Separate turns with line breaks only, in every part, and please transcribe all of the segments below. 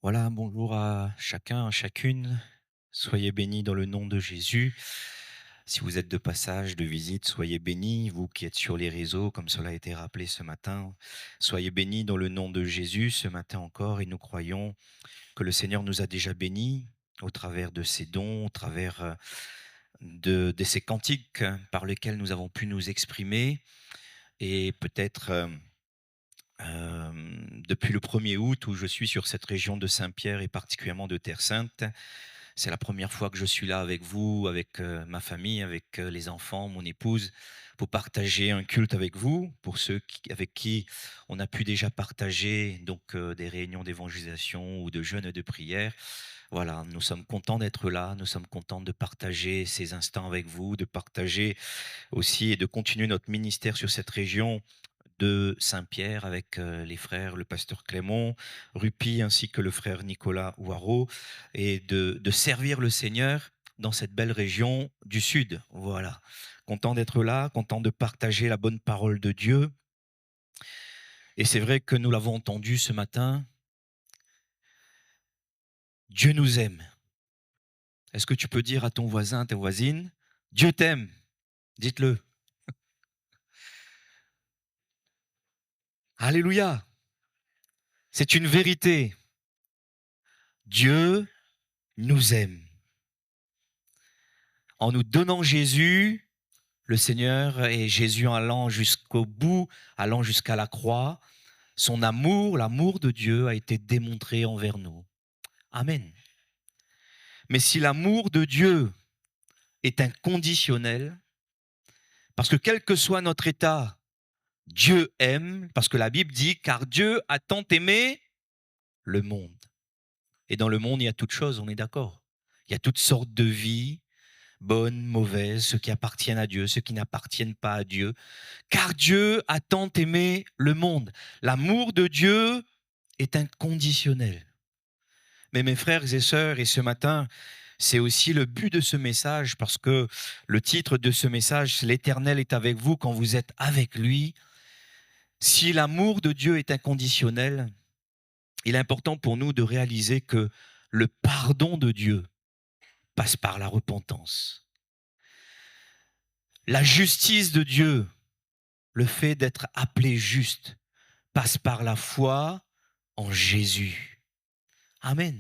Voilà, bonjour à chacun, à chacune. Soyez bénis dans le nom de Jésus. Si vous êtes de passage, de visite, soyez bénis. Vous qui êtes sur les réseaux, comme cela a été rappelé ce matin, soyez bénis dans le nom de Jésus ce matin encore. Et nous croyons que le Seigneur nous a déjà bénis au travers de ses dons, au travers de ces cantiques par lesquels nous avons pu nous exprimer. Et peut-être depuis le 1er août où je suis sur cette région de Saint-Pierre et particulièrement de Terre Sainte. C'est la première fois que je suis là avec vous, avec, ma famille, avec, les enfants, mon épouse, pour partager un culte avec vous. Pour ceux avec qui on a pu déjà partager donc, des réunions d'évangélisation ou de jeûne et de prière. Voilà, nous sommes contents d'être là, nous sommes contents de partager ces instants avec vous, de partager aussi et de continuer notre ministère sur cette région de Saint-Pierre avec les frères, le pasteur Clément, Rupi ainsi que le frère Nicolas Ouaro, et de servir le Seigneur dans cette belle région du Sud. Voilà. Content d'être là, content de partager la bonne parole de Dieu. Et c'est vrai que nous l'avons entendu ce matin, Dieu nous aime. Est-ce que tu peux dire à ton voisin, à ta voisine, Dieu t'aime? Dites-le. Alléluia. C'est une vérité. Dieu nous aime. En nous donnant Jésus, le Seigneur et Jésus allant jusqu'au bout, allant jusqu'à la croix, son amour, l'amour de Dieu a été démontré envers nous. Amen. Mais si l'amour de Dieu est inconditionnel, parce que quel que soit notre état, Dieu aime, parce que la Bible dit, car Dieu a tant aimé le monde. Et dans le monde, il y a toutes choses, on est d'accord. Il y a toutes sortes de vies, bonnes, mauvaises, ceux qui appartiennent à Dieu, ceux qui n'appartiennent pas à Dieu. Car Dieu a tant aimé le monde. L'amour de Dieu est inconditionnel. Mais mes frères et sœurs, et ce matin, c'est aussi le but de ce message, parce que le titre de ce message, c'est «L'Éternel est avec vous quand vous êtes avec lui». Si l'amour de Dieu est inconditionnel, il est important pour nous de réaliser que le pardon de Dieu passe par la repentance. La justice de Dieu, le fait d'être appelé juste, passe par la foi en Jésus. Amen.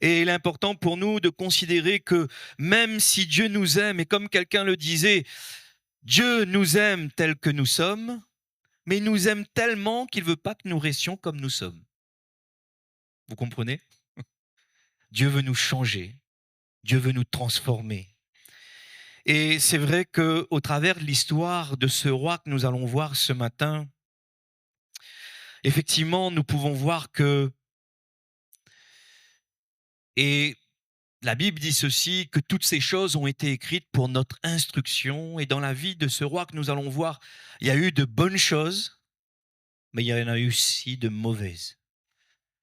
Et il est important pour nous de considérer que même si Dieu nous aime, et comme quelqu'un le disait, Dieu nous aime tel que nous sommes, mais il nous aime tellement qu'il ne veut pas que nous restions comme nous sommes. Vous comprenez? Dieu veut nous changer, Dieu veut nous transformer. Et c'est vrai qu'au travers de l'histoire de ce roi que nous allons voir ce matin, effectivement, nous pouvons voir que, et la Bible dit ceci, que toutes ces choses ont été écrites pour notre instruction. Et dans la vie de ce roi que nous allons voir, il y a eu de bonnes choses, mais il y en a eu aussi de mauvaises.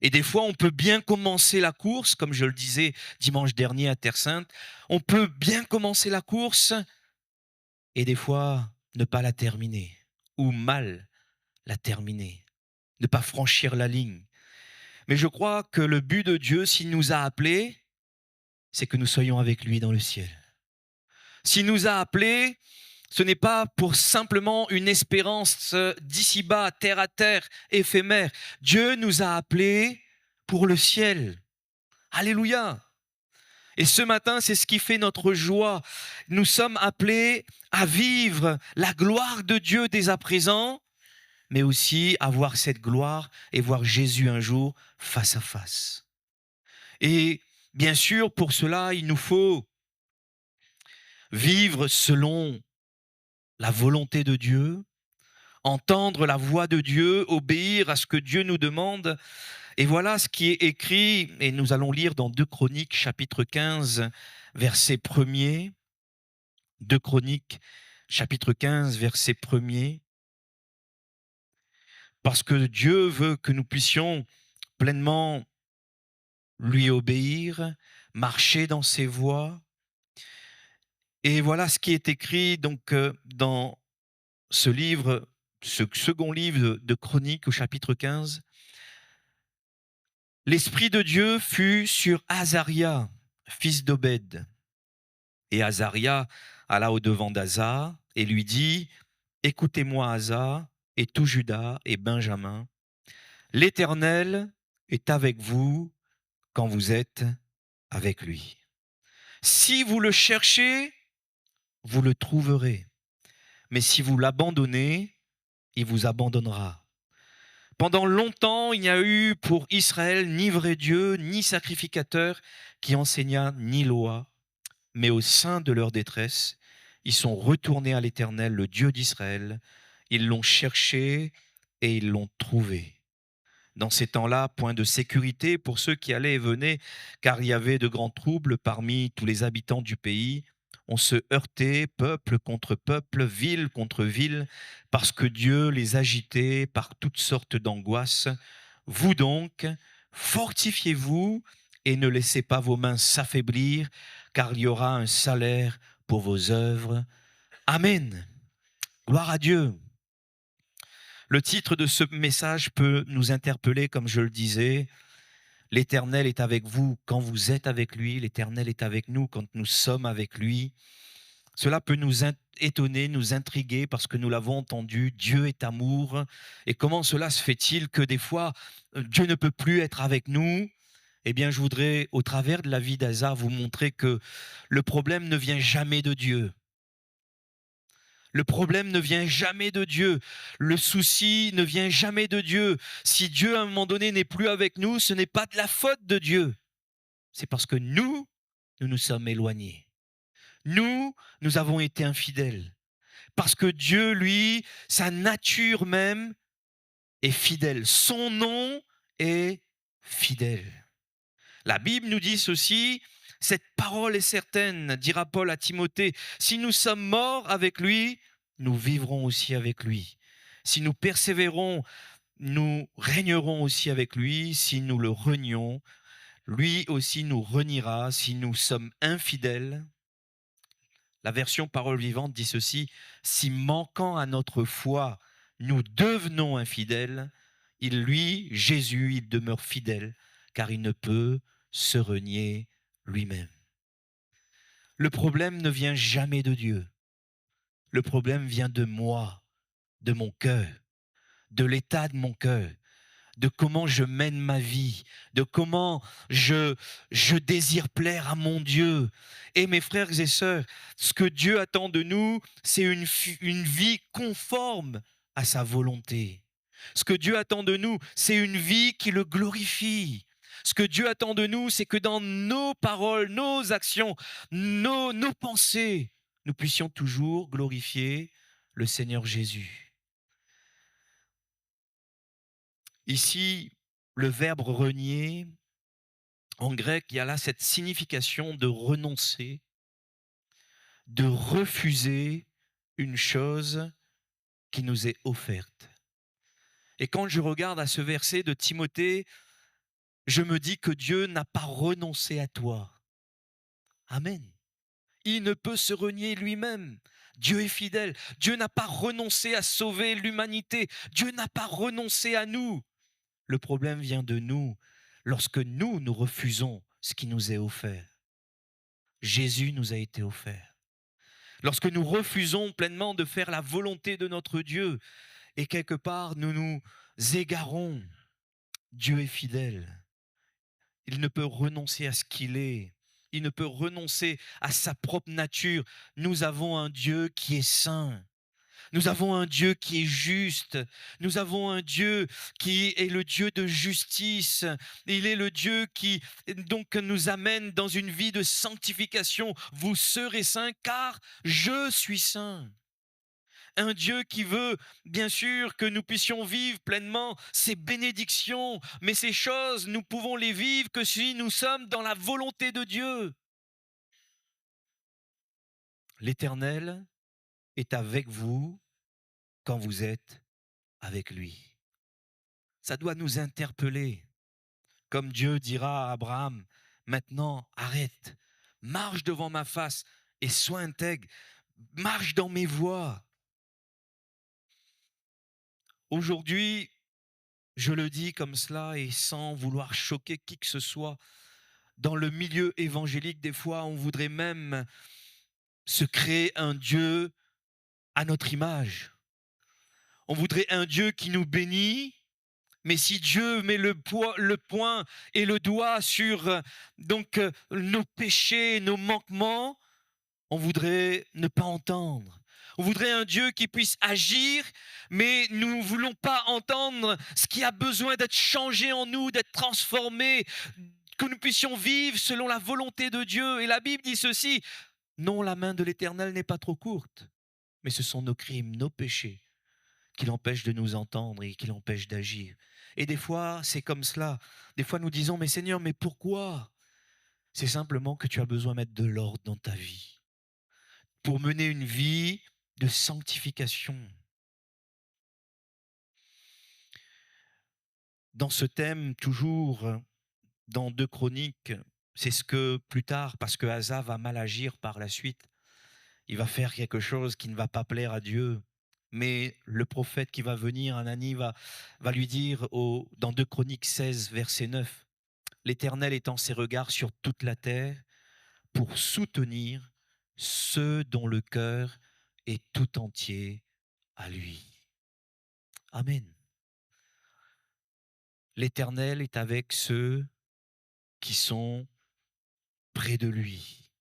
Et des fois, on peut bien commencer la course, comme je le disais dimanche dernier à Terre Sainte, on peut bien commencer la course et des fois ne pas la terminer, ou mal la terminer, ne pas franchir la ligne. Mais je crois que le but de Dieu, s'il nous a appelés, c'est que nous soyons avec lui dans le ciel. S'il nous a appelés, ce n'est pas pour simplement une espérance d'ici-bas, terre à terre, éphémère. Dieu nous a appelés pour le ciel. Alléluia. Et ce matin, c'est ce qui fait notre joie. Nous sommes appelés à vivre la gloire de Dieu dès à présent, mais aussi à voir cette gloire et voir Jésus un jour face à face. Et bien sûr, pour cela, il nous faut vivre selon la volonté de Dieu, entendre la voix de Dieu, obéir à ce que Dieu nous demande. Et voilà ce qui est écrit, et nous allons lire dans 2 Chroniques, chapitre 15, verset 1er. 2 Chroniques, chapitre 15, verset 1er. Parce que Dieu veut que nous puissions pleinement lui obéir, marcher dans ses voies. Et voilà ce qui est écrit donc dans ce livre, ce second livre de Chroniques au chapitre 15. L'Esprit de Dieu fut sur Azaria, fils d'Obed. Et Azaria alla au-devant d'Asa et lui dit, écoutez-moi Asa et tout Juda et Benjamin, l'Éternel est avec vous quand vous êtes avec lui. Si vous le cherchez, vous le trouverez. Mais si vous l'abandonnez, il vous abandonnera. Pendant longtemps, il n'y a eu pour Israël ni vrai Dieu, ni sacrificateur qui enseignât ni loi. Mais au sein de leur détresse, ils sont retournés à l'Éternel, le Dieu d'Israël. Ils l'ont cherché et ils l'ont trouvé. Dans ces temps-là, point de sécurité pour ceux qui allaient et venaient, car il y avait de grands troubles parmi tous les habitants du pays. On se heurtait, peuple contre peuple, ville contre ville, parce que Dieu les agitait par toutes sortes d'angoisses. Vous donc, fortifiez-vous et ne laissez pas vos mains s'affaiblir, car il y aura un salaire pour vos œuvres. Amen. Gloire à Dieu. Le titre de ce message peut nous interpeller, comme je le disais. L'Éternel est avec vous quand vous êtes avec lui. L'Éternel est avec nous quand nous sommes avec lui. Cela peut nous étonner, nous intriguer parce que nous l'avons entendu. Dieu est amour. Et comment cela se fait-il que des fois, Dieu ne peut plus être avec nous? Eh bien, je voudrais, au travers de la vie d'Asa, vous montrer que le problème ne vient jamais de Dieu. Le problème ne vient jamais de Dieu. Le souci ne vient jamais de Dieu. Si Dieu, à un moment donné, n'est plus avec nous, ce n'est pas de la faute de Dieu. C'est parce que nous nous sommes éloignés. Nous avons été infidèles. Parce que Dieu, lui, sa nature même est fidèle. Son nom est fidèle. La Bible nous dit ceci, cette parole est certaine, dira Paul à Timothée, si nous sommes morts avec lui, nous vivrons aussi avec lui. Si nous persévérons, nous régnerons aussi avec lui. Si nous le renions, lui aussi nous reniera. Si nous sommes infidèles, la version parole vivante dit ceci, si manquant à notre foi, nous devenons infidèles, lui, Jésus, il demeure fidèle, car il ne peut se renier lui-même. Le problème ne vient jamais de Dieu. Le problème vient de moi, de mon cœur, de l'état de mon cœur, de comment je mène ma vie, de comment je désire plaire à mon Dieu. Et mes frères et sœurs, ce que Dieu attend de nous, c'est une vie conforme à sa volonté. Ce que Dieu attend de nous, c'est une vie qui le glorifie. Ce que Dieu attend de nous, c'est que dans nos paroles, nos actions, nos pensées, nous puissions toujours glorifier le Seigneur Jésus. Ici, le verbe renier, en grec, il y a là cette signification de renoncer, de refuser une chose qui nous est offerte. Et quand je regarde à ce verset de Timothée, je me dis que Dieu n'a pas renoncé à toi. Amen. Il ne peut se renier lui-même. Dieu est fidèle. Dieu n'a pas renoncé à sauver l'humanité. Dieu n'a pas renoncé à nous. Le problème vient de nous lorsque nous refusons ce qui nous est offert. Jésus nous a été offert. Lorsque nous refusons pleinement de faire la volonté de notre Dieu et quelque part nous nous égarons, Dieu est fidèle. Il ne peut renoncer à ce qu'il est. Il ne peut renoncer à sa propre nature. Nous avons un Dieu qui est saint. Nous avons un Dieu qui est juste. Nous avons un Dieu qui est le Dieu de justice. Il est le Dieu qui donc nous amène dans une vie de sanctification. Vous serez saints car je suis saint. Un Dieu qui veut, bien sûr, que nous puissions vivre pleinement ces bénédictions, mais ces choses, nous pouvons les vivre que si nous sommes dans la volonté de Dieu. L'Éternel est avec vous quand vous êtes avec lui. Ça doit nous interpeller. Comme Dieu dira à Abraham, maintenant arrête, marche devant ma face et sois intègre, marche dans mes voies. Aujourd'hui, Je le dis comme cela et sans vouloir choquer qui que ce soit. Dans le milieu évangélique, des fois, on voudrait même se créer un Dieu à notre image. On voudrait un Dieu qui nous bénit, mais si Dieu met le poing et le doigt sur nos péchés, nos manquements, on voudrait ne pas entendre. On voudrait un Dieu qui puisse agir, mais nous ne voulons pas entendre ce qui a besoin d'être changé en nous, d'être transformé, que nous puissions vivre selon la volonté de Dieu. Et la Bible dit ceci: non, la main de l'Éternel n'est pas trop courte, mais ce sont nos crimes, nos péchés qui l'empêchent de nous entendre et qui l'empêchent d'agir. Et des fois, c'est comme cela. Des fois, nous disons, mais Seigneur, mais pourquoi? C'est simplement que tu as besoin de mettre de l'ordre dans ta vie pour mener une vie de sanctification. Dans ce thème, toujours dans 2 Chroniques, c'est ce que plus tard, parce que Asa va mal agir par la suite, il va faire quelque chose qui ne va pas plaire à Dieu. Mais le prophète qui va venir, Anani, va lui dire dans 2 Chroniques 16, verset 9, l'Éternel étend ses regards sur toute la terre pour soutenir ceux dont le cœur est tout entier à lui. Amen. L'Éternel est avec ceux qui sont près de lui.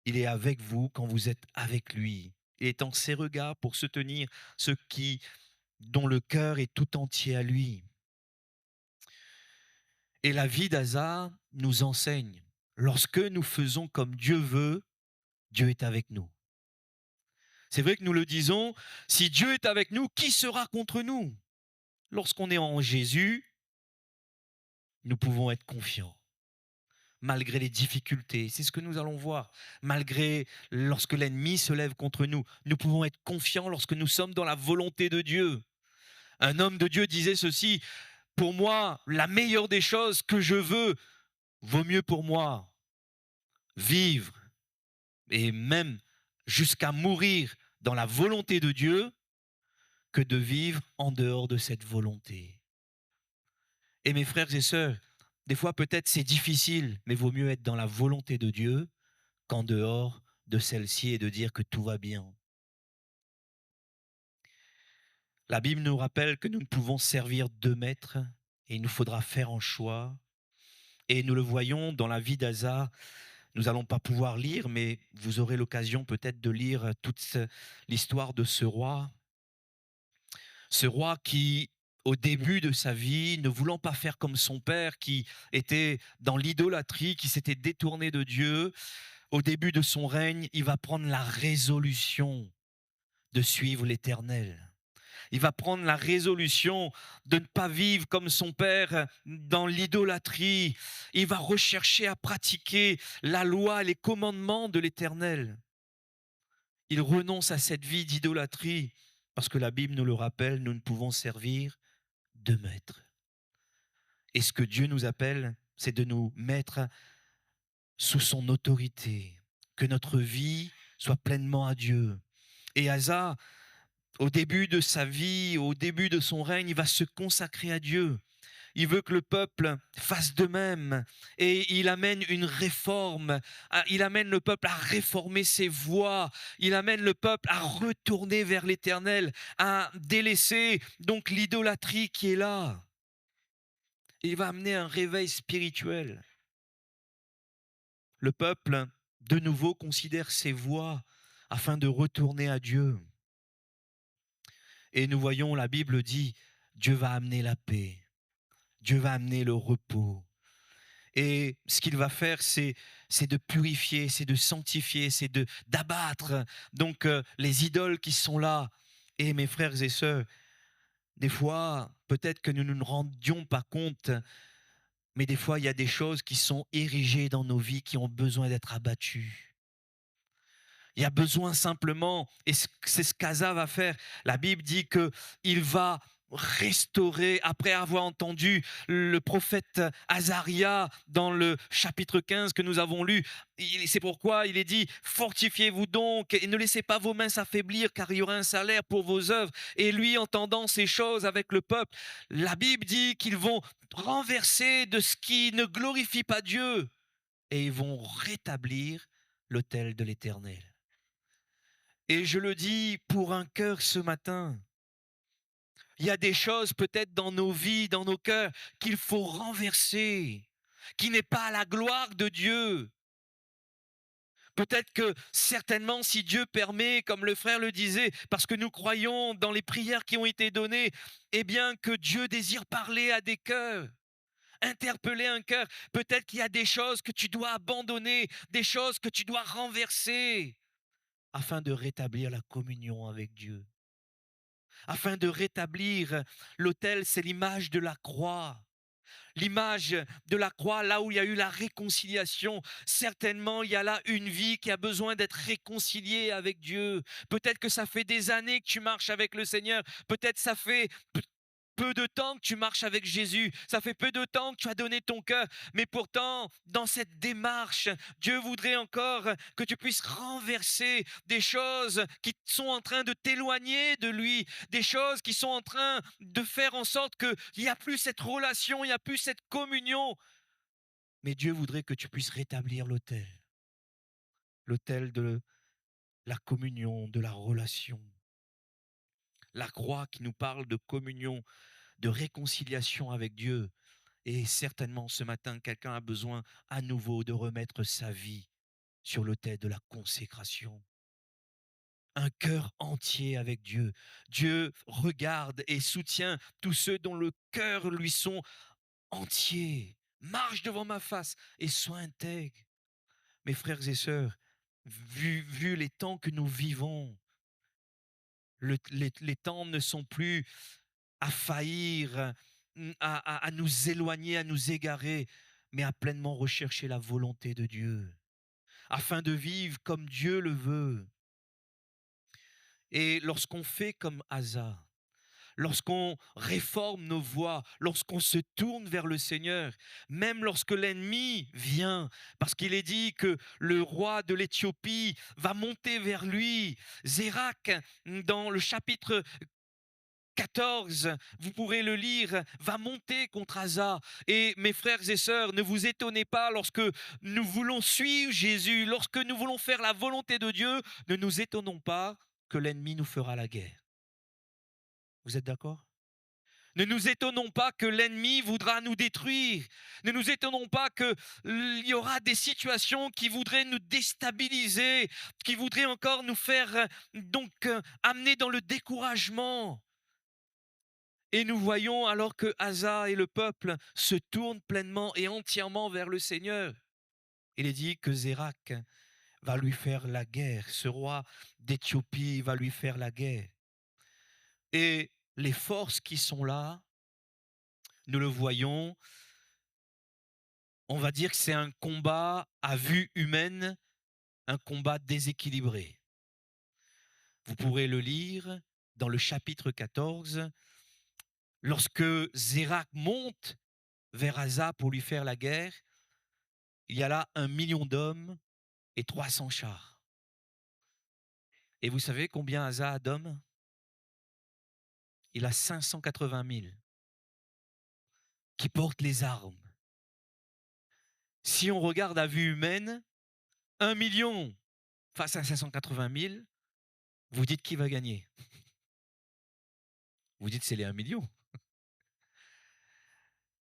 Il est avec vous quand vous êtes avec lui. Il étend ses regards pour soutenir ceux dont le cœur est tout entier à lui. Et la vie d'Asa nous enseigne, lorsque nous faisons comme Dieu veut, Dieu est avec nous. C'est vrai que nous le disons, si Dieu est avec nous, qui sera contre nous? Lorsqu'on est en Jésus, nous pouvons être confiants. Malgré les difficultés, c'est ce que nous allons voir. Malgré lorsque l'ennemi se lève contre nous, nous pouvons être confiants lorsque nous sommes dans la volonté de Dieu. Un homme de Dieu disait ceci: pour moi, la meilleure des choses que je veux, vaut mieux pour moi vivre et même jusqu'à mourir dans la volonté de Dieu que de vivre en dehors de cette volonté. Et mes frères et sœurs, des fois peut-être c'est difficile, mais vaut mieux être dans la volonté de Dieu qu'en dehors de celle-ci et de dire que tout va bien. La Bible nous rappelle que nous ne pouvons servir 2 maîtres et il nous faudra faire un choix. Et nous le voyons dans la vie d'Asa. Nous n'allons pas pouvoir lire, mais vous aurez l'occasion peut-être de lire toute l'histoire de ce roi. Ce roi qui, au début de sa vie, ne voulant pas faire comme son père, qui était dans l'idolâtrie, qui s'était détourné de Dieu, au début de son règne, il va prendre la résolution de suivre l'Éternel. Il va prendre la résolution de ne pas vivre comme son père dans l'idolâtrie. Il va rechercher à pratiquer la loi, les commandements de l'Éternel. Il renonce à cette vie d'idolâtrie parce que la Bible nous le rappelle, nous ne pouvons servir 2 maîtres. Et ce que Dieu nous appelle, c'est de nous mettre sous son autorité, que notre vie soit pleinement à Dieu. Et Asa, au début de sa vie, au début de son règne, il va se consacrer à Dieu. Il veut que le peuple fasse de même et il amène une réforme. Il amène le peuple à réformer ses voies. Il amène le peuple à retourner vers l'Éternel, à délaisser donc l'idolâtrie qui est là. Et il va amener un réveil spirituel. Le peuple, de nouveau, considère ses voies afin de retourner à Dieu. Et nous voyons, la Bible dit, Dieu va amener la paix. Dieu va amener le repos. Et ce qu'il va faire, c'est de purifier, c'est de sanctifier, c'est d'abattre donc les idoles qui sont là. Et mes frères et sœurs, des fois, peut-être que nous ne nous rendions pas compte, mais des fois, il y a des choses qui sont érigées dans nos vies qui ont besoin d'être abattues. Il y a besoin simplement, et c'est ce qu'Asa va faire. La Bible dit qu'il va restaurer, après avoir entendu le prophète Azaria dans le chapitre 15 que nous avons lu. C'est pourquoi il est dit, fortifiez-vous donc et ne laissez pas vos mains s'affaiblir, car il y aura un salaire pour vos œuvres. Et lui, entendant ces choses avec le peuple, la Bible dit qu'ils vont renverser de ce qui ne glorifie pas Dieu et ils vont rétablir l'autel de l'Éternel. Et je le dis pour un cœur ce matin. Il y a des choses peut-être dans nos vies, dans nos cœurs, qu'il faut renverser, qui n'est pas à la gloire de Dieu. Peut-être que certainement, si Dieu permet, comme le frère le disait, parce que nous croyons dans les prières qui ont été données, eh bien que Dieu désire parler à des cœurs, interpeller un cœur. Peut-être qu'il y a des choses que tu dois abandonner, des choses que tu dois renverser, afin de rétablir la communion avec Dieu. Afin de rétablir l'autel, c'est l'image de la croix. L'image de la croix, là où il y a eu la réconciliation, certainement il y a là une vie qui a besoin d'être réconciliée avec Dieu. Peut-être que ça fait des années que tu marches avec le Seigneur, peut-être ça fait peu de temps que tu marches avec Jésus, ça fait peu de temps que tu as donné ton cœur, mais pourtant, dans cette démarche, Dieu voudrait encore que tu puisses renverser des choses qui sont en train de t'éloigner de lui, des choses qui sont en train de faire en sorte qu'il n'y a plus cette relation, il n'y a plus cette communion. Mais Dieu voudrait que tu puisses rétablir l'autel de la communion, de la relation. La croix qui nous parle de communion, de réconciliation avec Dieu. Et certainement ce matin, quelqu'un a besoin à nouveau de remettre sa vie sur l'autel de la consécration. Un cœur entier avec Dieu. Dieu regarde et soutient tous ceux dont le cœur lui sont entiers. Marche devant ma face et sois intègre. Mes frères et sœurs, vu les temps que nous vivons, les temps ne sont plus à faillir, à nous éloigner, à nous égarer, mais à pleinement rechercher la volonté de Dieu, afin de vivre comme Dieu le veut. Et lorsqu'on fait comme Asa, lorsqu'on réforme nos voies, lorsqu'on se tourne vers le Seigneur, même lorsque l'ennemi vient, parce qu'il est dit que le roi de l'Éthiopie va monter vers lui, Zérak, dans le chapitre 14, vous pourrez le lire, va monter contre Asa. Et mes frères et sœurs, ne vous étonnez pas lorsque nous voulons suivre Jésus, lorsque nous voulons faire la volonté de Dieu, ne nous étonnons pas que l'ennemi nous fera la guerre. Vous êtes d'accord ? Ne nous étonnons pas que l'ennemi voudra nous détruire. Ne nous étonnons pas qu'il y aura des situations qui voudraient nous déstabiliser, qui voudraient encore nous faire amener dans le découragement. Et nous voyons alors que Asa et le peuple se tournent pleinement et entièrement vers le Seigneur. Il est dit que Zérak va lui faire la guerre. Ce roi d'Éthiopie va lui faire la guerre. Et les forces qui sont là, nous le voyons, on va dire que c'est un combat à vue humaine, un combat déséquilibré. Vous pourrez le lire dans le chapitre 14. Lorsque Zérak monte vers Asa pour lui faire la guerre, il y a là 1 million d'hommes et 300 chars. Et vous savez combien Asa a d'hommes? Il a 580 000 qui portent les armes. Si on regarde à vue humaine, 1 million face à 580 000, vous dites qui va gagner? Vous dites c'est les 1 million.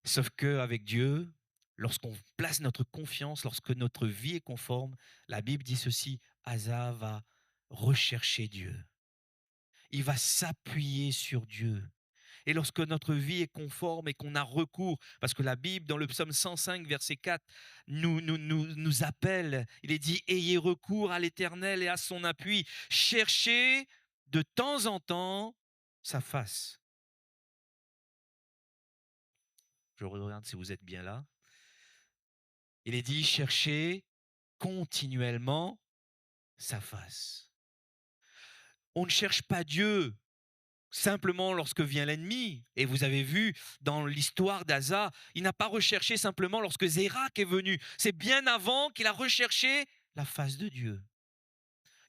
Sauf qu'avec Dieu, lorsqu'on place notre confiance, lorsque notre vie est conforme, la Bible dit ceci, Asa va rechercher Dieu. Il va s'appuyer sur Dieu. Et lorsque notre vie est conforme et qu'on a recours, parce que la Bible, dans le psaume 105, verset 4, nous appelle, il est dit, ayez recours à l'Éternel et à son appui, cherchez de temps en temps sa face. Je regarde si vous êtes bien là. Il est dit, cherchez continuellement sa face. On ne cherche pas Dieu simplement lorsque vient l'ennemi. Et vous avez vu dans l'histoire d'Asa, il n'a pas recherché simplement lorsque Zérak est venu. C'est bien avant qu'il a recherché la face de Dieu.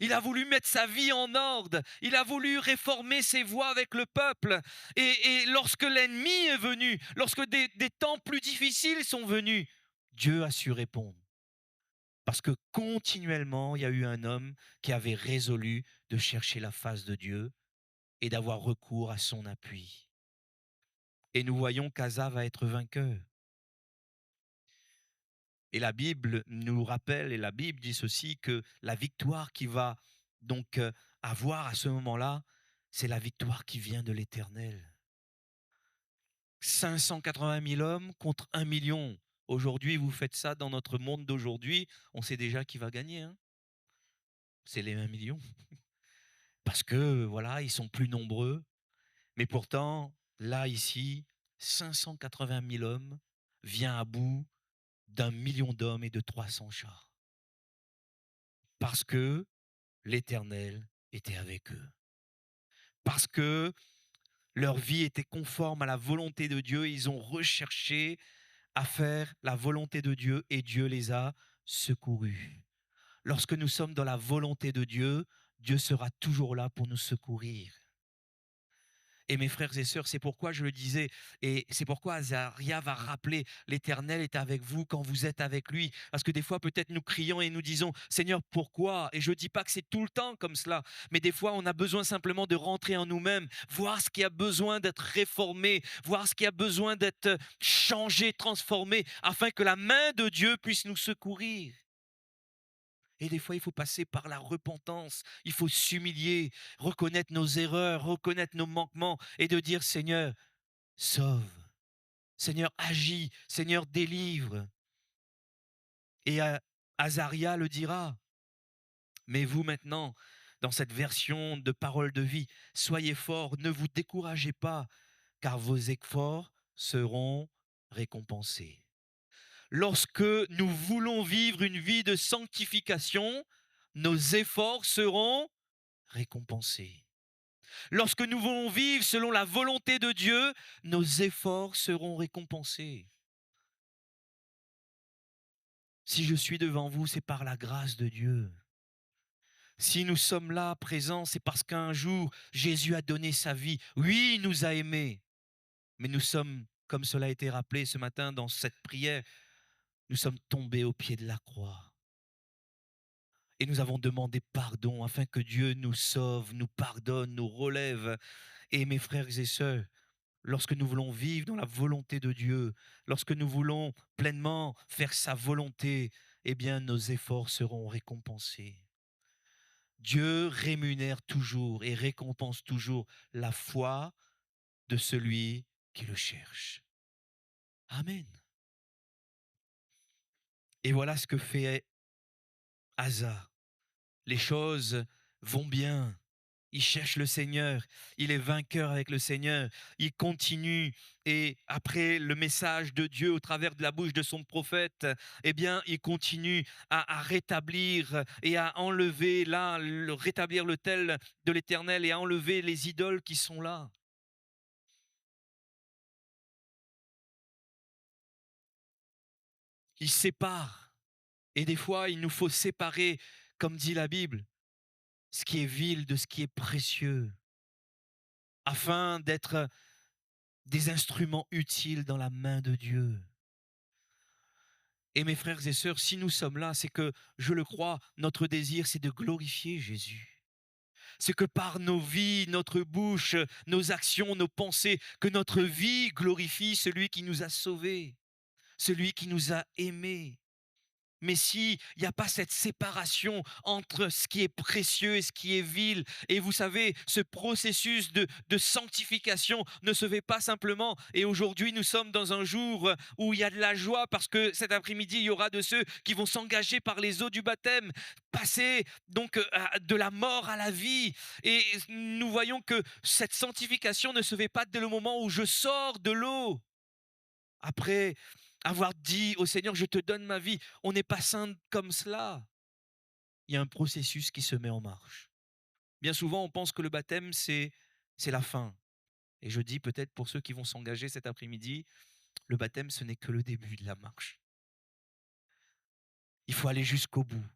Il a voulu mettre sa vie en ordre. Il a voulu réformer ses voies avec le peuple. Et lorsque l'ennemi est venu, lorsque des temps plus difficiles sont venus, Dieu a su répondre. Parce que continuellement, il y a eu un homme qui avait résolu de chercher la face de Dieu et d'avoir recours à son appui. Et nous voyons qu'Asa va être vainqueur. Et la Bible nous rappelle, et la Bible dit ceci, que la victoire qui va donc avoir à ce moment-là, c'est la victoire qui vient de l'Éternel. 580 000 hommes contre 1 million. Aujourd'hui, vous faites ça dans notre monde d'aujourd'hui, on sait déjà qui va gagner. Hein, c'est les 1 million. Parce que, voilà, ils sont plus nombreux. Mais pourtant, là, ici, 580 000 hommes vient à bout d'1 million d'hommes et de 300 chars. Parce que l'Éternel était avec eux. Parce que leur vie était conforme à la volonté de Dieu. Ils ont recherché à faire la volonté de Dieu et Dieu les a secourus. Lorsque nous sommes dans la volonté de Dieu, Dieu sera toujours là pour nous secourir. Et mes frères et sœurs, c'est pourquoi je le disais, et c'est pourquoi Azaria va rappeler, l'Éternel est avec vous quand vous êtes avec lui. Parce que des fois, peut-être nous crions et nous disons, Seigneur, pourquoi? Et je ne dis pas que c'est tout le temps comme cela, mais des fois, on a besoin simplement de rentrer en nous-mêmes, voir ce qui a besoin d'être réformé, voir ce qui a besoin d'être changé, transformé, afin que la main de Dieu puisse nous secourir. Et des fois, il faut passer par la repentance. Il faut s'humilier, reconnaître nos erreurs, reconnaître nos manquements et de dire, Seigneur, sauve. Seigneur, agis. Seigneur, délivre. Et Azaria le dira. Mais vous maintenant, dans cette version de parole de vie, soyez forts, ne vous découragez pas, car vos efforts seront récompensés. Lorsque nous voulons vivre une vie de sanctification, nos efforts seront récompensés. Lorsque nous voulons vivre selon la volonté de Dieu, nos efforts seront récompensés. Si je suis devant vous, c'est par la grâce de Dieu. Si nous sommes là, présents, c'est parce qu'un jour, Jésus a donné sa vie. Oui, il nous a aimés. Mais nous sommes, comme cela a été rappelé ce matin dans cette prière, nous sommes tombés au pied de la croix. Et nous avons demandé pardon afin que Dieu nous sauve, nous pardonne, nous relève. Et mes frères et sœurs, lorsque nous voulons vivre dans la volonté de Dieu, lorsque nous voulons pleinement faire sa volonté, eh bien nos efforts seront récompensés. Dieu rémunère toujours et récompense toujours la foi de celui qui le cherche. Amen. Et voilà ce que fait Asa. Les choses vont bien. Il cherche le Seigneur, il est vainqueur avec le Seigneur, il continue et après le message de Dieu au travers de la bouche de son prophète, eh bien, il continue à rétablir et à enlever là, rétablir l'autel de l'Éternel et à enlever les idoles qui sont là. Il sépare et des fois, il nous faut séparer, comme dit la Bible, ce qui est vil de ce qui est précieux, afin d'être des instruments utiles dans la main de Dieu. Et mes frères et sœurs, si nous sommes là, c'est que, je le crois, notre désir, c'est de glorifier Jésus. C'est que par nos vies, notre bouche, nos actions, nos pensées, que notre vie glorifie celui qui nous a sauvés, celui qui nous a aimés. Mais s'il n'y a pas cette séparation entre ce qui est précieux et ce qui est vil, et vous savez, ce processus de sanctification ne se fait pas simplement. Et aujourd'hui, nous sommes dans un jour où il y a de la joie parce que cet après-midi, il y aura de ceux qui vont s'engager par les eaux du baptême, passer donc de la mort à la vie. Et nous voyons que cette sanctification ne se fait pas dès le moment où je sors de l'eau. Après avoir dit au Seigneur, je te donne ma vie, on n'est pas saint comme cela. Il y a un processus qui se met en marche. Bien souvent, on pense que le baptême, c'est c'est la fin. Et je dis peut-être pour ceux qui vont s'engager cet après-midi, le baptême, ce n'est que le début de la marche. Il faut aller jusqu'au bout.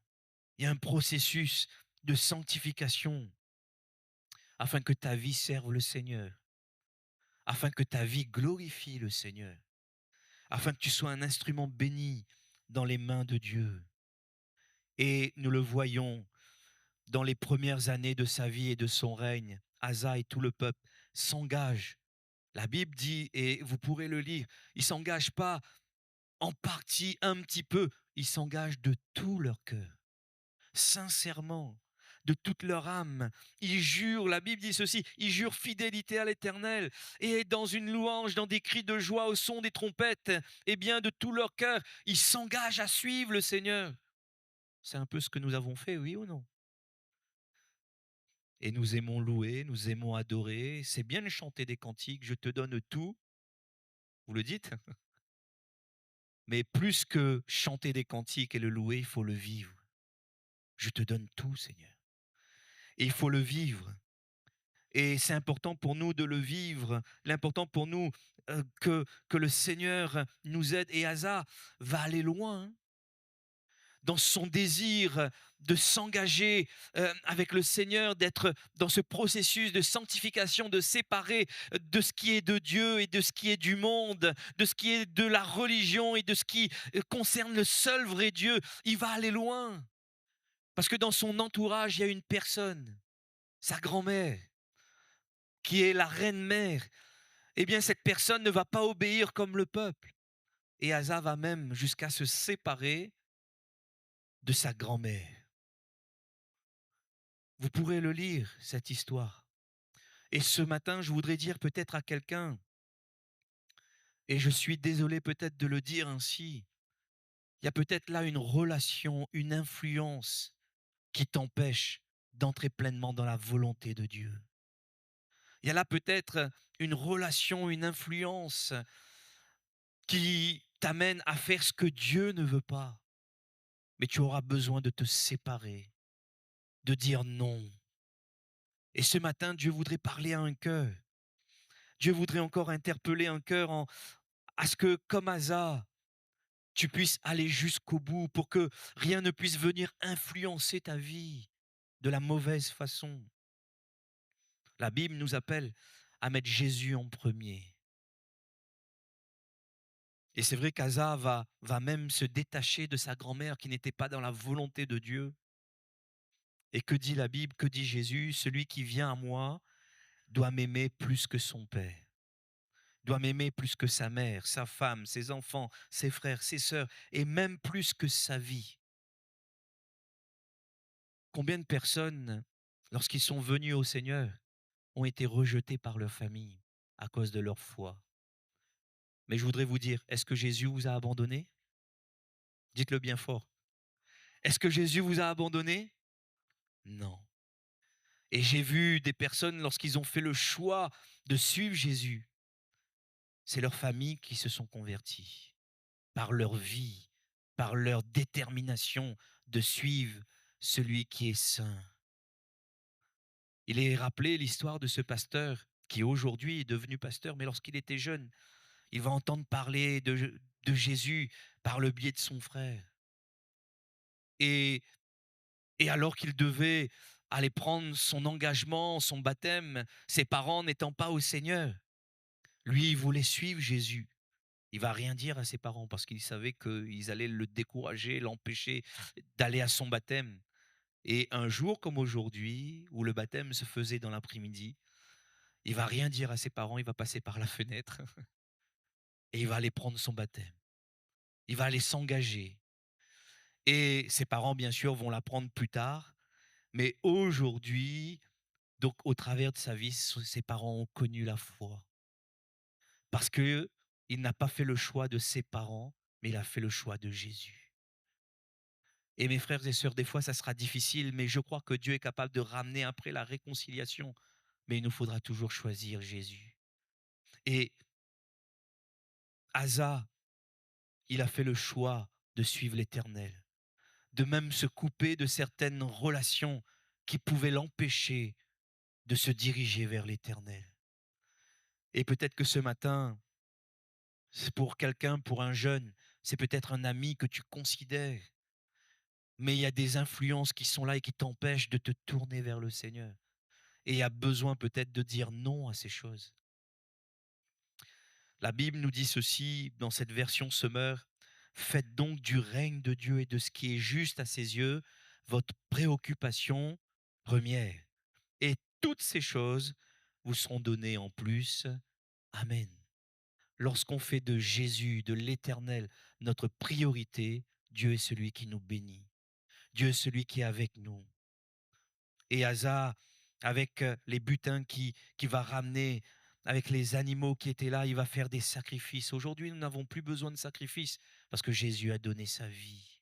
Il y a un processus de sanctification afin que ta vie serve le Seigneur, afin que ta vie glorifie le Seigneur, afin que tu sois un instrument béni dans les mains de Dieu. Et nous le voyons dans les premières années de sa vie et de son règne. Asa et tout le peuple s'engagent. La Bible dit, et vous pourrez le lire, ils ne s'engagent pas en partie un petit peu, ils s'engagent de tout leur cœur, sincèrement, de toute leur âme. Ils jurent, la Bible dit ceci, ils jurent fidélité à l'Éternel et dans une louange, dans des cris de joie au son des trompettes, et bien de tout leur cœur, ils s'engagent à suivre le Seigneur. C'est un peu ce que nous avons fait, oui ou non? Et nous aimons louer, nous aimons adorer. C'est bien de chanter des cantiques, je te donne tout. Vous le dites? Mais plus que chanter des cantiques et le louer, il faut le vivre. Je te donne tout, Seigneur. Et il faut le vivre. Et c'est important pour nous de le vivre. L'important pour nous que le Seigneur nous aide. Et Asa va aller loin, hein, dans son désir de s'engager avec le Seigneur, d'être dans ce processus de sanctification, de séparer de ce qui est de Dieu et de ce qui est du monde, de ce qui est de la religion et de ce qui concerne le seul vrai Dieu. Il va aller loin. Parce que dans son entourage, il y a une personne, sa grand-mère, qui est la reine-mère. Eh bien, cette personne ne va pas obéir comme le peuple. Et Asa va même jusqu'à se séparer de sa grand-mère. Vous pourrez le lire, cette histoire. Et ce matin, je voudrais dire peut-être à quelqu'un, et je suis désolé peut-être de le dire ainsi, il y a peut-être là une relation, une influence qui t'empêche d'entrer pleinement dans la volonté de Dieu. Il y a là peut-être une relation, une influence qui t'amène à faire ce que Dieu ne veut pas. Mais tu auras besoin de te séparer, de dire non. Et ce matin, Dieu voudrait parler à un cœur. Dieu voudrait encore interpeller un cœur à ce que, comme Asa, tu puisses aller jusqu'au bout pour que rien ne puisse venir influencer ta vie de la mauvaise façon. La Bible nous appelle à mettre Jésus en premier. Et c'est vrai qu'Asa va même se détacher de sa grand-mère qui n'était pas dans la volonté de Dieu. Et que dit la Bible, que dit Jésus? Celui qui vient à moi doit m'aimer plus que son père, doit m'aimer plus que sa mère, sa femme, ses enfants, ses frères, ses sœurs, et même plus que sa vie. Combien de personnes, lorsqu'ils sont venus au Seigneur, ont été rejetés par leur famille à cause de leur foi? Mais je voudrais vous dire, est-ce que Jésus vous a abandonné? Dites-le bien fort. Est-ce que Jésus vous a abandonné? Non. Et j'ai vu des personnes, lorsqu'ils ont fait le choix de suivre Jésus, c'est leurs familles qui se sont converties par leur vie, par leur détermination de suivre celui qui est saint. Il est rappelé l'histoire de ce pasteur qui aujourd'hui est devenu pasteur, mais lorsqu'il était jeune, il va entendre parler de Jésus par le biais de son frère. Et, et alors qu'il devait aller prendre son engagement, son baptême, ses parents n'étant pas au Seigneur, lui, il voulait suivre Jésus. Il va rien dire à ses parents parce qu'il savait qu'ils allaient le décourager, l'empêcher d'aller à son baptême. Et un jour comme aujourd'hui, où le baptême se faisait dans l'après-midi, il va rien dire à ses parents, il va passer par la fenêtre et il va aller prendre son baptême. Il va aller s'engager. Et ses parents, bien sûr, vont l'apprendre plus tard. Mais aujourd'hui, donc au travers de sa vie, ses parents ont connu la foi. Parce qu'il n'a pas fait le choix de ses parents, mais il a fait le choix de Jésus. Et mes frères et sœurs, des fois, ça sera difficile, mais je crois que Dieu est capable de ramener après la réconciliation. Mais il nous faudra toujours choisir Jésus. Et Asa, il a fait le choix de suivre l'Éternel, de même se couper de certaines relations qui pouvaient l'empêcher de se diriger vers l'Éternel. Et peut-être que ce matin, c'est pour quelqu'un, pour un jeune, c'est peut-être un ami que tu considères, mais il y a des influences qui sont là et qui t'empêchent de te tourner vers le Seigneur. Et il y a besoin peut-être de dire non à ces choses. La Bible nous dit ceci dans cette version Semeur: faites donc du règne de Dieu et de ce qui est juste à ses yeux votre préoccupation première. Et toutes ces choses vous seront données en plus. Amen. Lorsqu'on fait de Jésus, de l'Éternel, notre priorité, Dieu est celui qui nous bénit. Dieu est celui qui est avec nous. Et Asa, avec les butins qui va ramener, avec les animaux qui étaient là, il va faire des sacrifices. Aujourd'hui, nous n'avons plus besoin de sacrifices parce que Jésus a donné sa vie.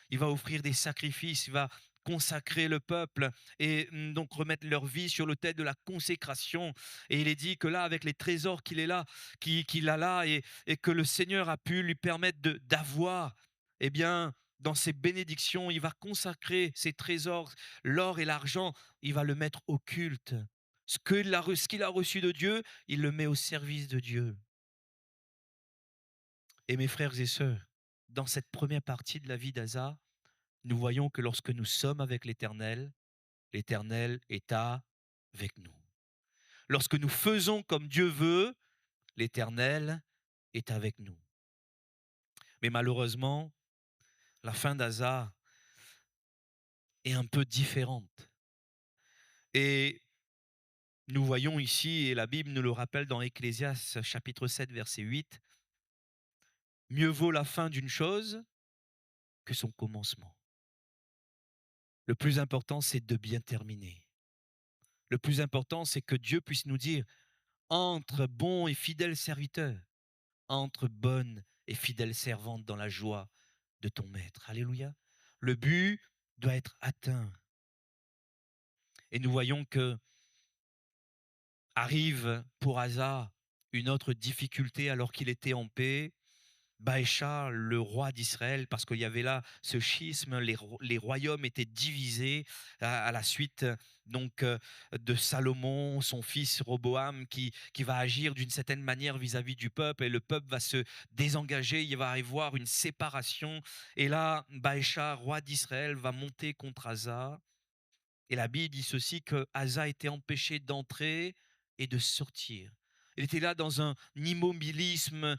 Il va offrir des sacrifices, il va consacrer le peuple et donc remettre leur vie sur l'autel de la consécration. Et il est dit que là, avec les trésors qu'il est là, qu'il a là, et que le Seigneur a pu lui permettre d'avoir, eh bien, dans ses bénédictions, il va consacrer ses trésors, l'or et l'argent, il va le mettre au culte. Ce qu'il a reçu de Dieu, il le met au service de Dieu. Et mes frères et sœurs, dans cette première partie de la vie d'Asa, nous voyons que lorsque nous sommes avec l'Éternel, l'Éternel est avec nous. Lorsque nous faisons comme Dieu veut, l'Éternel est avec nous. Mais malheureusement, la fin d'Asa est un peu différente. Et nous voyons ici, et la Bible nous le rappelle dans Ecclésiaste chapitre 7, verset 8, « Mieux vaut la fin d'une chose que son commencement. » Le plus important, c'est de bien terminer. Le plus important, c'est que Dieu puisse nous dire: « Entre, bon et fidèle serviteur, entre, bonne et fidèle servante dans la joie de ton maître. » Alléluia. Le but doit être atteint. Et nous voyons que arrive pour Asa une autre difficulté alors qu'il était en paix. Baécha, le roi d'Israël, parce qu'il y avait là ce schisme, les royaumes étaient divisés à la suite donc de Salomon, son fils Roboam, qui va agir d'une certaine manière vis-à-vis du peuple, et le peuple va se désengager, il va y avoir une séparation, et là, Baécha, roi d'Israël, va monter contre Asa, et la Bible dit ceci, que Asa était empêché d'entrer et de sortir. Il était là dans un immobilisme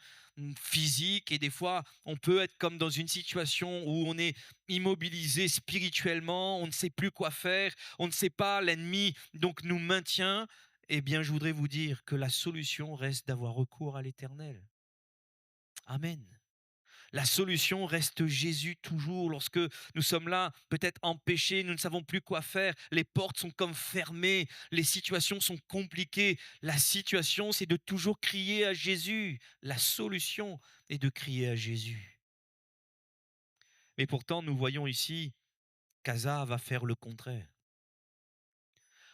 physique, et des fois, on peut être comme dans une situation où on est immobilisé spirituellement, on ne sait plus quoi faire, on ne sait pas, l'ennemi donc nous maintient. Eh bien, je voudrais vous dire que la solution reste d'avoir recours à l'Éternel. Amen. La solution reste Jésus toujours. Lorsque nous sommes là, peut-être empêchés, nous ne savons plus quoi faire, les portes sont comme fermées, les situations sont compliquées. La situation, c'est de toujours crier à Jésus. La solution est de crier à Jésus. Mais pourtant, nous voyons ici qu'Asa va faire le contraire.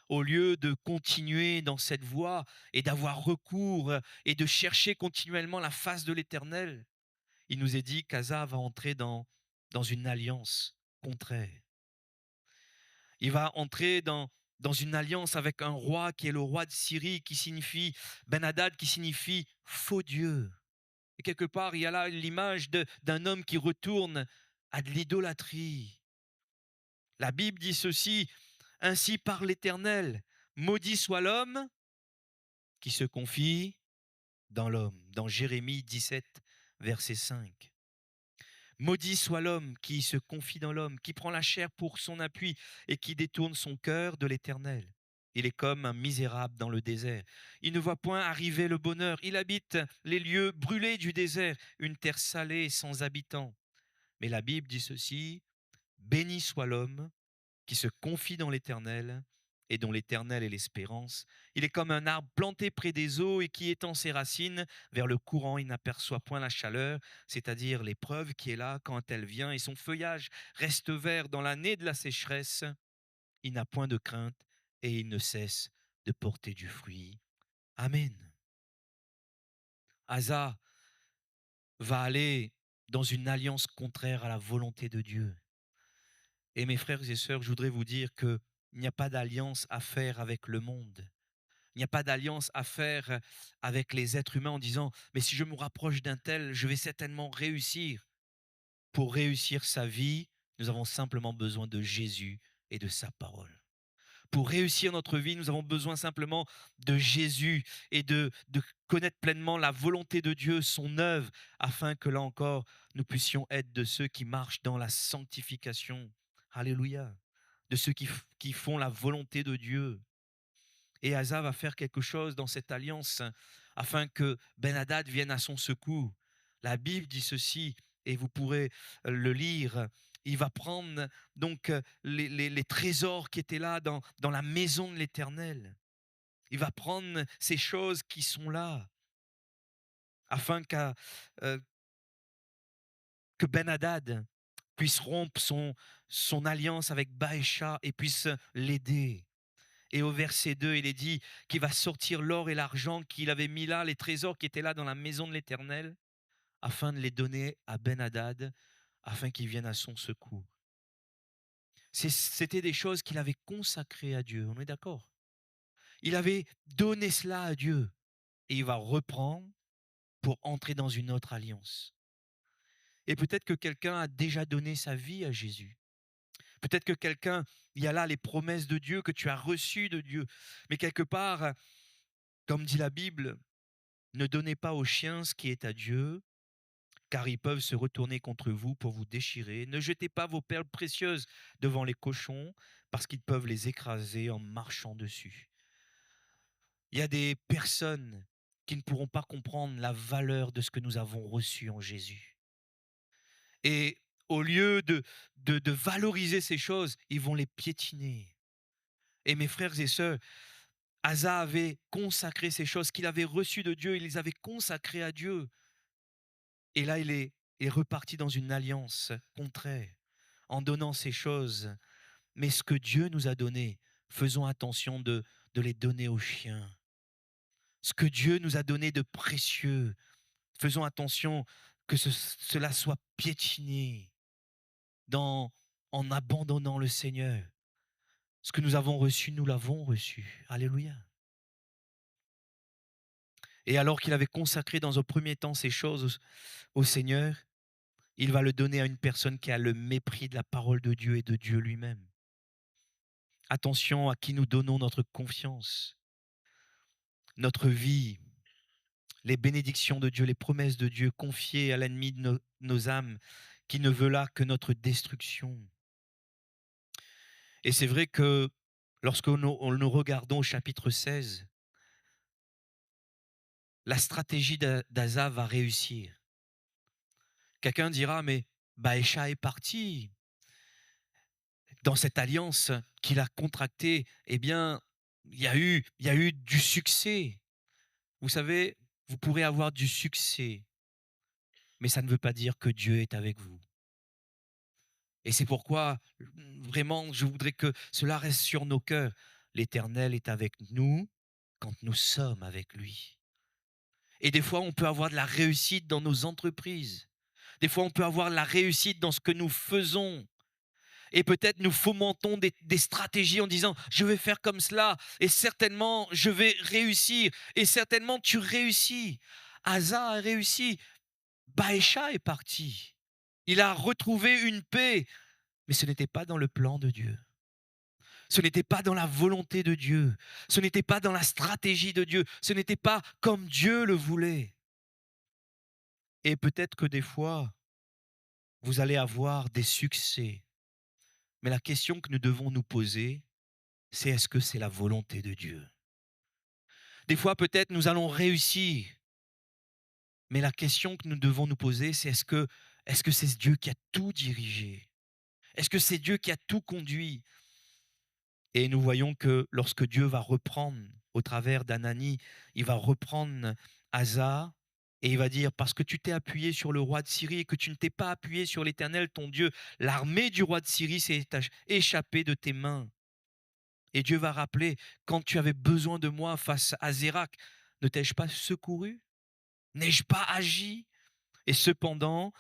Au lieu de continuer dans cette voie et d'avoir recours et de chercher continuellement la face de l'Éternel, il nous est dit qu'Asa va entrer dans une alliance contraire. Il va entrer dans une alliance avec un roi qui est le roi de Syrie, qui signifie Ben-Hadad, qui signifie faux Dieu. Et quelque part, il y a là l'image d'un homme qui retourne à de l'idolâtrie. La Bible dit ceci: « Ainsi par l'Éternel, maudit soit l'homme qui se confie dans l'homme. » Dans Jérémie 17, verset 5. Maudit soit l'homme qui se confie dans l'homme, qui prend la chair pour son appui et qui détourne son cœur de l'Éternel. Il est comme un misérable dans le désert. Il ne voit point arriver le bonheur. Il habite les lieux brûlés du désert, une terre salée sans habitants. Mais la Bible dit ceci: béni soit l'homme qui se confie dans l'Éternel et dont l'Éternel est l'espérance. Il est comme un arbre planté près des eaux et qui étend ses racines vers le courant. Il n'aperçoit point la chaleur, c'est-à-dire l'épreuve qui est là quand elle vient, et son feuillage reste vert dans l'année de la sécheresse. Il n'a point de crainte et il ne cesse de porter du fruit. Amen. Asa va aller dans une alliance contraire à la volonté de Dieu. Et mes frères et sœurs, je voudrais vous dire que il n'y a pas d'alliance à faire avec le monde. Il n'y a pas d'alliance à faire avec les êtres humains en disant: «Mais si je me rapproche d'un tel, je vais certainement réussir». Pour réussir sa vie, nous avons simplement besoin de Jésus et de sa parole. Pour réussir notre vie, nous avons besoin simplement de Jésus et de connaître pleinement la volonté de Dieu, son œuvre, afin que là encore, nous puissions être de ceux qui marchent dans la sanctification. Alléluia. De ceux qui font la volonté de Dieu. Et Asa va faire quelque chose dans cette alliance afin que Ben-Hadad vienne à son secours. La Bible dit ceci, et vous pourrez le lire. Il va prendre donc les trésors qui étaient là dans la maison de l'Éternel. Il va prendre ces choses qui sont là afin euh, que Ben-Hadad puisse rompre son alliance avec Baécha et puisse l'aider. Et au verset 2, il est dit qu'il va sortir l'or et l'argent qu'il avait mis là, les trésors qui étaient là dans la maison de l'Éternel, afin de les donner à Ben-Hadad, afin qu'il vienne à son secours. C'était des choses qu'il avait consacrées à Dieu, on est d'accord? Il avait donné cela à Dieu, et il va reprendre pour entrer dans une autre alliance. Et peut-être que quelqu'un a déjà donné sa vie à Jésus. Peut-être que quelqu'un, il y a là les promesses de Dieu que tu as reçues de Dieu. Mais quelque part, comme dit la Bible, ne donnez pas aux chiens ce qui est à Dieu, car ils peuvent se retourner contre vous pour vous déchirer. Ne jetez pas vos perles précieuses devant les cochons, parce qu'ils peuvent les écraser en marchant dessus. Il y a des personnes qui ne pourront pas comprendre la valeur de ce que nous avons reçu en Jésus. Et au lieu de valoriser ces choses, ils vont les piétiner. Et mes frères et sœurs, Asa avait consacré ces choses qu'il avait reçues de Dieu, il les avait consacrées à Dieu. Et là, il est reparti dans une alliance contraire en donnant ces choses. Mais ce que Dieu nous a donné, faisons attention de les donner aux chiens. Ce que Dieu nous a donné de précieux, faisons attention que cela soit piétiné en abandonnant le Seigneur. Ce que nous avons reçu, nous l'avons reçu. Alléluia. Et alors qu'il avait consacré dans un premier temps ces choses au Seigneur, il va le donner à une personne qui a le mépris de la parole de Dieu et de Dieu lui-même. Attention à qui nous donnons notre confiance, notre vie, les bénédictions de Dieu, les promesses de Dieu confiées à l'ennemi de nos âmes qui ne veut là que notre destruction. Et c'est vrai que lorsque nous regardons au chapitre 16, la stratégie d'Asa va réussir. Quelqu'un dira, mais Baécha est parti. Dans cette alliance qu'il a contractée, eh bien, il y a eu du succès. Vous savez, vous pourrez avoir du succès, mais ça ne veut pas dire que Dieu est avec vous. Et c'est pourquoi, vraiment, je voudrais que cela reste sur nos cœurs. L'Éternel est avec nous quand nous sommes avec lui. Et des fois, on peut avoir de la réussite dans nos entreprises. Des fois, on peut avoir de la réussite dans ce que nous faisons. Et peut-être nous fomentons des stratégies en disant je vais faire comme cela et certainement je vais réussir et certainement tu réussis. Asa a réussi, Baécha est parti. Il a retrouvé une paix, mais ce n'était pas dans le plan de Dieu. Ce n'était pas dans la volonté de Dieu. Ce n'était pas dans la stratégie de Dieu. Ce n'était pas comme Dieu le voulait. Et peut-être que des fois, vous allez avoir des succès. Mais la question que nous devons nous poser, c'est est-ce que c'est la volonté de Dieu? Des fois, peut-être, nous allons réussir. Mais la question que nous devons nous poser, c'est est-ce que c'est Dieu qui a tout dirigé? Est-ce que c'est Dieu qui a tout conduit? Et nous voyons que lorsque Dieu va reprendre, au travers d'Anani, il va reprendre Asa et il va dire, parce que tu t'es appuyé sur le roi de Syrie et que tu ne t'es pas appuyé sur l'Éternel, ton Dieu, l'armée du roi de Syrie s'est échappée de tes mains. Et Dieu va rappeler, quand tu avais besoin de moi face à Zérak, ne t'ai-je pas secouru? N'ai-je pas agi? Et cependant,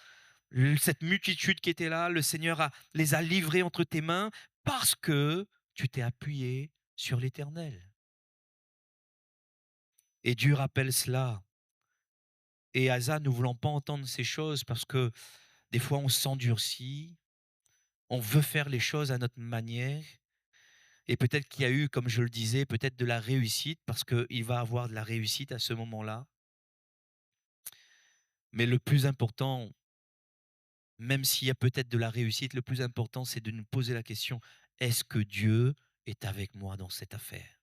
cette multitude qui était là, le Seigneur les a livrés entre tes mains parce que tu t'es appuyé sur l'Éternel. Et Dieu rappelle cela. Et Asa, ne voulant pas entendre ces choses parce que des fois on s'endurcit, on veut faire les choses à notre manière. Et peut-être qu'il y a eu, comme je le disais, peut-être de la réussite parce qu'il va avoir de la réussite à ce moment-là. Mais le plus important, même s'il y a peut-être de la réussite, le plus important, c'est de nous poser la question, est-ce que Dieu est avec moi dans cette affaire?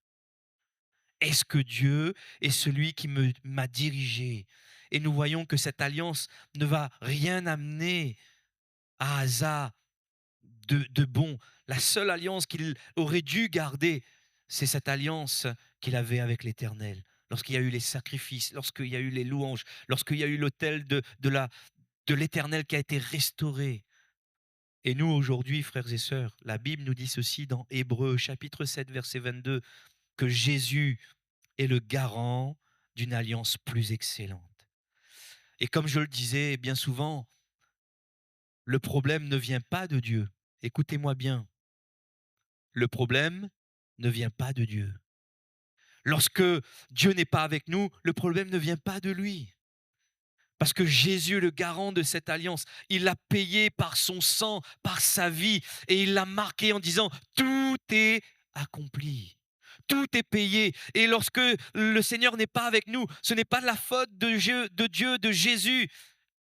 Est-ce que Dieu est celui qui m'a dirigé? Et nous voyons que cette alliance ne va rien amener à Asa de bon. La seule alliance qu'il aurait dû garder, c'est cette alliance qu'il avait avec l'Éternel. Lorsqu'il y a eu les sacrifices, lorsqu'il y a eu les louanges, lorsqu'il y a eu l'autel de l'Éternel qui a été restauré. Et nous, aujourd'hui, frères et sœurs, la Bible nous dit ceci dans Hébreux chapitre 7, verset 22, que Jésus est le garant d'une alliance plus excellente. Et comme je le disais bien souvent, le problème ne vient pas de Dieu. Écoutez-moi bien, le problème ne vient pas de Dieu. Lorsque Dieu n'est pas avec nous, le problème ne vient pas de lui. Parce que Jésus est le garant de cette alliance. Il l'a payé par son sang, par sa vie, et il l'a marqué en disant, tout est accompli. Tout est payé. Et lorsque le Seigneur n'est pas avec nous, ce n'est pas de la faute de Dieu, de Jésus,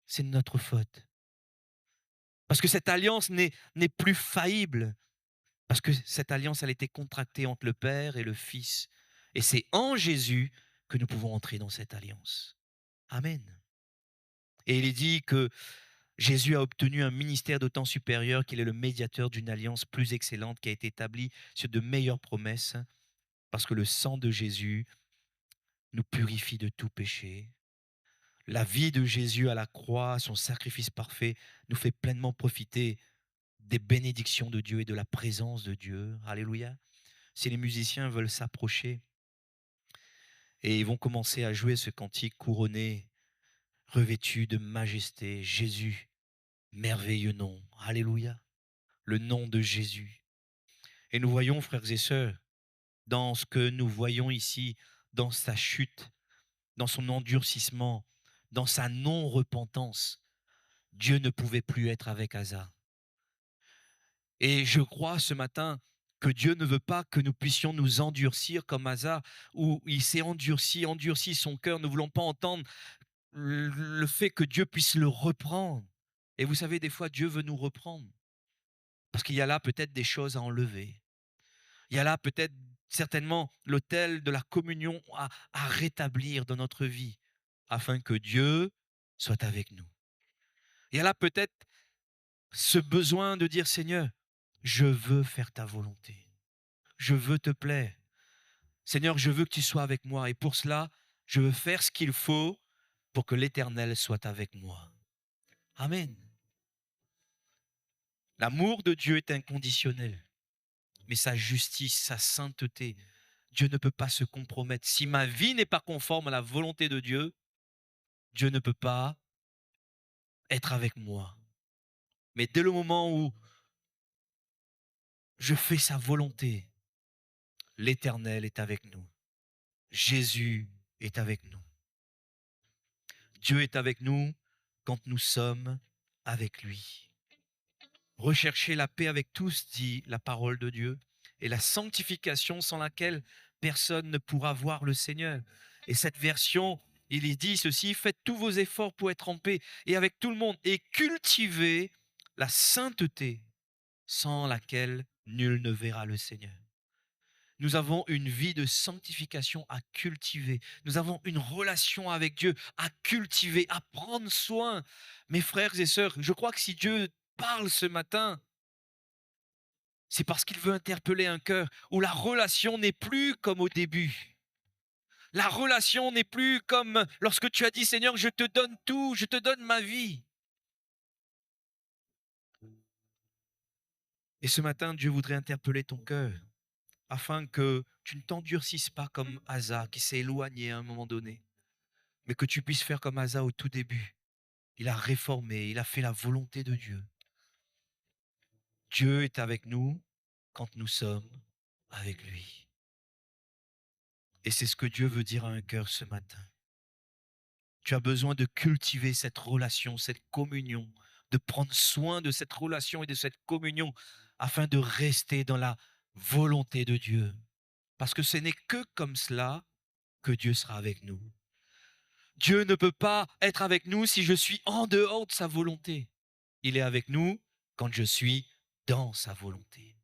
c'est de notre faute. Parce que cette alliance n'est plus faillible. Parce que cette alliance, elle a été contractée entre le Père et le Fils. Et c'est en Jésus que nous pouvons entrer dans cette alliance. Amen. Et il est dit que Jésus a obtenu un ministère d'autant supérieur qu'il est le médiateur d'une alliance plus excellente qui a été établie sur de meilleures promesses, parce que le sang de Jésus nous purifie de tout péché. La vie de Jésus à la croix, son sacrifice parfait, nous fait pleinement profiter des bénédictions de Dieu et de la présence de Dieu. Alléluia. Si les musiciens veulent s'approcher et ils vont commencer à jouer ce cantique couronné, revêtu de majesté, Jésus, merveilleux nom. Alléluia. Le nom de Jésus. Et nous voyons, frères et sœurs, dans ce que nous voyons ici, dans sa chute, dans son endurcissement, dans sa non-repentance, Dieu ne pouvait plus être avec Asa. Et je crois ce matin que Dieu ne veut pas que nous puissions nous endurcir comme Asa, où il s'est endurci son cœur. Nous ne voulons pas entendre le fait que Dieu puisse le reprendre. Et vous savez, des fois, Dieu veut nous reprendre. Parce qu'il y a là peut-être des choses à enlever. Il y a là peut-être certainement l'autel de la communion à rétablir dans notre vie, afin que Dieu soit avec nous. Il y a là peut-être ce besoin de dire, Seigneur, je veux faire ta volonté. Je veux te plaire. Seigneur, je veux que tu sois avec moi. Et pour cela, je veux faire ce qu'il faut pour que l'Éternel soit avec moi. Amen. L'amour de Dieu est inconditionnel, mais sa justice, sa sainteté, Dieu ne peut pas se compromettre. Si ma vie n'est pas conforme à la volonté de Dieu, Dieu ne peut pas être avec moi. Mais dès le moment où je fais sa volonté, l'Éternel est avec nous. Jésus est avec nous. Dieu est avec nous quand nous sommes avec lui. Recherchez la paix avec tous, dit la parole de Dieu, et la sanctification sans laquelle personne ne pourra voir le Seigneur. Et cette version, il y dit ceci, faites tous vos efforts pour être en paix et avec tout le monde, et cultivez la sainteté sans laquelle nul ne verra le Seigneur. Nous avons une vie de sanctification à cultiver. Nous avons une relation avec Dieu à cultiver, à prendre soin. Mes frères et sœurs, je crois que si Dieu parle ce matin, c'est parce qu'il veut interpeller un cœur où la relation n'est plus comme au début. La relation n'est plus comme lorsque tu as dit, Seigneur, je te donne tout, je te donne ma vie. Et ce matin, Dieu voudrait interpeller ton cœur afin que tu ne t'endurcisses pas comme Asa qui s'est éloigné à un moment donné, mais que tu puisses faire comme Asa au tout début. Il a réformé, il a fait la volonté de Dieu. Dieu est avec nous quand nous sommes avec lui. Et c'est ce que Dieu veut dire à un cœur ce matin. Tu as besoin de cultiver cette relation, cette communion, de prendre soin de cette relation et de cette communion afin de rester dans la volonté de Dieu. Parce que ce n'est que comme cela que Dieu sera avec nous. Dieu ne peut pas être avec nous si je suis en dehors de sa volonté. Il est avec nous quand je suis dans sa volonté.